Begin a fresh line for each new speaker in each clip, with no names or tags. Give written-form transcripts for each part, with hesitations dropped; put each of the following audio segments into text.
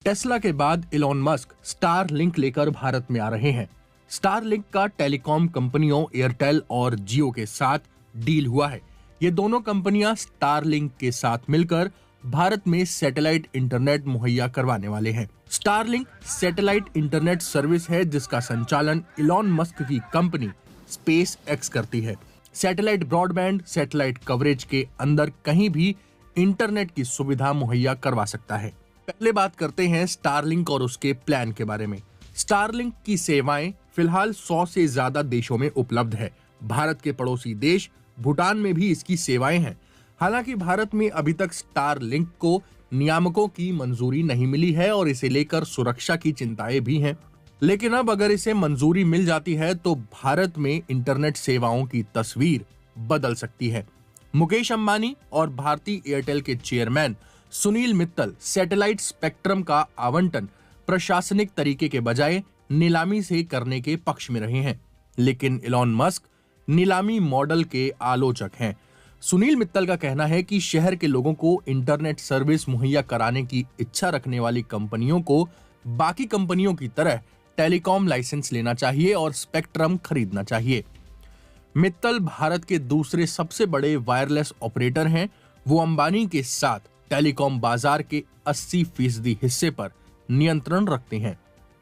Tesla के बाद Elon Musk Starlink लेकर भारत में आ रहे हैं। स्टारलिंक का टेलीकॉम कंपनियों एयरटेल और जियो के साथ डील हुआ है। ये दोनों कंपनियां स्टारलिंक के साथ मिलकर भारत में सैटेलाइट इंटरनेट मुहैया करवाने वाले हैं। स्टारलिंक सैटेलाइट इंटरनेट सर्विस है जिसका संचालन इलॉन मस्क की कंपनी स्पेस एक्स करती है। सैटेलाइट ब्रॉडबैंड सैटेलाइट कवरेज के अंदर कहीं भी इंटरनेट की सुविधा मुहैया करवा सकता है। पहले बात करते हैं स्टारलिंक और उसके प्लान के बारे में। स्टारलिंक की सेवाएं फिलहाल 100 से ज्यादा देशों में उपलब्ध है। भारत के पड़ोसी देश भूटान में भी इसकी सेवाएं हैं। हालांकि भारत में अभी तक स्टारलिंक को नियामकों की मंजूरी नहीं मिली है और इसे लेकर सुरक्षा की चिंताएं भी हैं। लेकिन अब अगर इसे मंजूरी मिल जाती है तो भारत में इंटरनेट सेवाओं की तस्वीर बदल सकती है। मुकेश अंबानी और भारती एयरटेल के chairman Sunil Mittal satellite spectrum का आवंटन प्रशासनिक तरीके के बजाय नीलामी से करने के पक्ष में रहे हैं। लेकिन इलॉन मस्क नीलामी मॉडल के आलोचक हैं। सुनील मित्तल का कहना है कि शहर के लोगों को इंटरनेट सर्विस मुहैया कराने की इच्छा रखने वाली कंपनियों को बाकी कंपनियों की तरह टेलीकॉम लाइसेंस लेना चाहिए और स्पेक्ट्रम खरीदना चाहिए। मित्तल भारत के दूसरे सबसे बड़े वायरलेस ऑपरेटर हैं। वो अंबानी के साथ टेलीकॉम बाजार के 80% हिस्से पर नियंत्रण रखते हैं।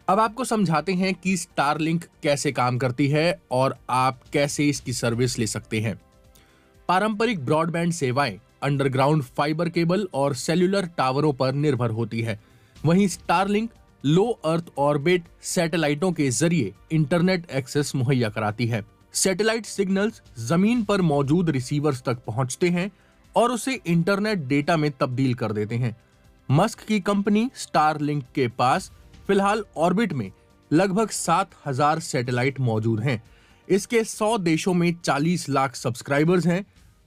अब आपको समझाते हैं कि स्टारलिंक कैसे काम करती है और आप कैसे इसकी सर्विस ले सकते हैं। पारंपरिक ब्रॉडबैंड सेवाएं अंडरग्राउंड फाइबर केबल और सेल्यूलर टावरों पर निर्भर होती है। वहीं स्टारलिंक लो अर्थ ऑर्बिट सैटेलाइटों के जरिए इंटरनेट एक्सेस मुहैया कराती है। सैटेलाइट सिग्नल्स जमीन पर मौजूद रिसीवर्स तक पहुंचते हैं और उसे इंटरनेट डेटा में तब्दील कर देते हैं। मस्क की कंपनी स्टारलिंक के पास फिलहाल ऑर्बिट में लगभग 7,000 सैटेलाइट मौजूद हैं। इसके 100 देशों में 40 लाख सब्सक्राइबर्स हैं।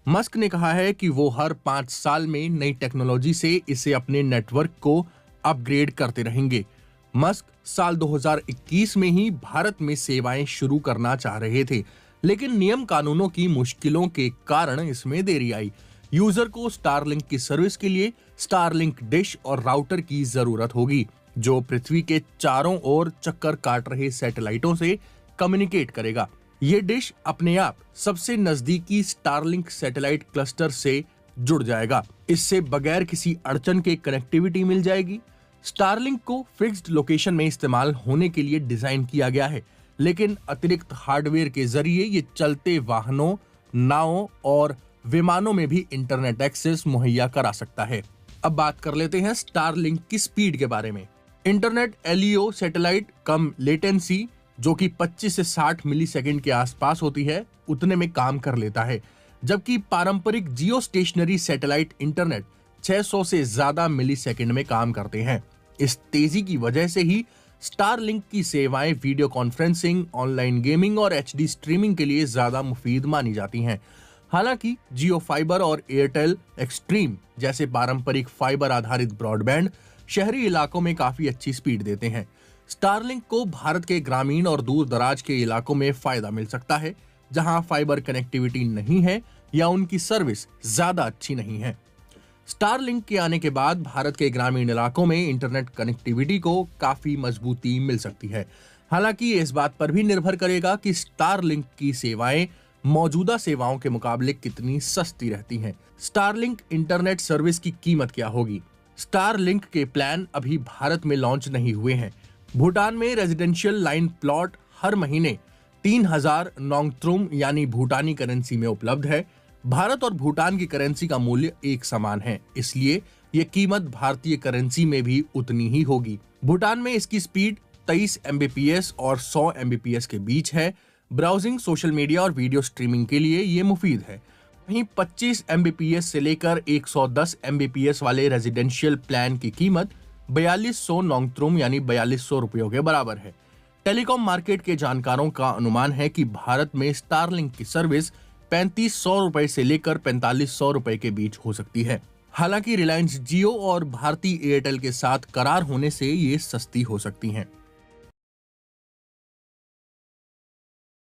मस्क ने कहा है कि वो हर 5 साल में नई टेक्नोलॉजी से इसे अपने नेटवर्क को अपग्रेड करते रहेंगे। मस्क साल 2021 में ही भारत में सेवाएं शुरू करना चाह रहे थे, लेकिन नियम कानूनों की मुश्किलों के कारण इसमें देरी आई। यूजर को स्टारलिंक की सर्विस के लिए स्टारलिंक डिश और राउटर की जरूरत होगी, जो पृथ्वी के चारों ओर चक्कर काट रहे सैटेलाइटों से कम्युनिकेट करेगा। ये डिश अपने आप सबसे नजदीकी स्टारलिंक सैटेलाइट क्लस्टर से जुड़ जाएगा। इससे बगैर किसी अड़चन के कनेक्टिविटी मिल जाएगी। स्टारलिंक को फिक्स्ड लोकेशन में इस्तेमाल होने के लिए डिजाइन किया गया है, लेकिन अतिरिक्त हार्डवेयर के जरिए ये चलते वाहनों, नावों और विमानों में भी इंटरनेट एक्सेस मुहैया करा सकता है। अब बात कर लेते हैं स्टारलिंक की स्पीड के बारे में। इंटरनेट एलईओ सैटेलाइट कम लेटेंसी, जो कि 25 से 60 मिलीसेकंड के आसपास होती है, उतने में काम कर लेता है, जबकि पारंपरिक जियो स्टेशनरी सैटेलाइट इंटरनेट 600 से ज्यादा मिलीसेकंड में काम करते हैं। इस तेजी की वजह से ही स्टारलिंक की सेवाएं वीडियो कॉन्फ्रेंसिंग, ऑनलाइन गेमिंग और एचडी स्ट्रीमिंग के लिए ज्यादा मुफीद मानी जाती हैं। हालांकि जियो फाइबर और एयरटेल एक्सट्रीम जैसे पारंपरिक फाइबर आधारित ब्रॉडबैंड शहरी इलाकों में काफी अच्छी स्पीड देते हैं। स्टारलिंक को भारत के ग्रामीण और दूर दराज के इलाकों में फायदा मिल सकता है, जहां फाइबर कनेक्टिविटी नहीं है या उनकी सर्विस ज्यादा अच्छी नहीं है। स्टारलिंक के आने के बाद भारत के ग्रामीण इलाकों में इंटरनेट कनेक्टिविटी को काफी मजबूती मिल सकती है। हालांकि ये इस बात पर भी निर्भर करेगा कि स्टारलिंक की सेवाएं मौजूदा सेवाओं के मुकाबले कितनी सस्ती रहती हैं। स्टारलिंक इंटरनेट सर्विस की कीमत क्या होगी? स्टारलिंक के प्लान अभी भारत में लॉन्च नहीं हुए हैं। भूटान में रेजिडेंशियल लाइन प्लॉट हर महीने 3000 नोंगट्रुम यानी भूटानी करेंसी में उपलब्ध है। भारत और भूटान की करेंसी का मूल्य एक समान है, इसलिए यह कीमत भारतीय करेंसी में भी उतनी ही होगी। भूटान में इसकी स्पीड 23 Mbps और 100 Mbps के बीच है। ब्राउजिंग, सोशल मीडिया और वीडियो स्ट्रीमिंग के लिए ये मुफीद है। वहीं 25 Mbps से लेकर 110 Mbps वाले रेजिडेंशियल प्लान की कीमत 4200 नोंगट्रुम यानी 4200 रुपयों के बराबर है। टेलीकॉम मार्केट के जानकारों का अनुमान है कि भारत में स्टारलिंक की सर्विस 3500 रुपए से लेकर 4500 रुपए के बीच हो सकती है। हालांकि रिलायंस जियो और भारती एयरटेल के साथ करार होने से ये सस्ती हो सकती हैं।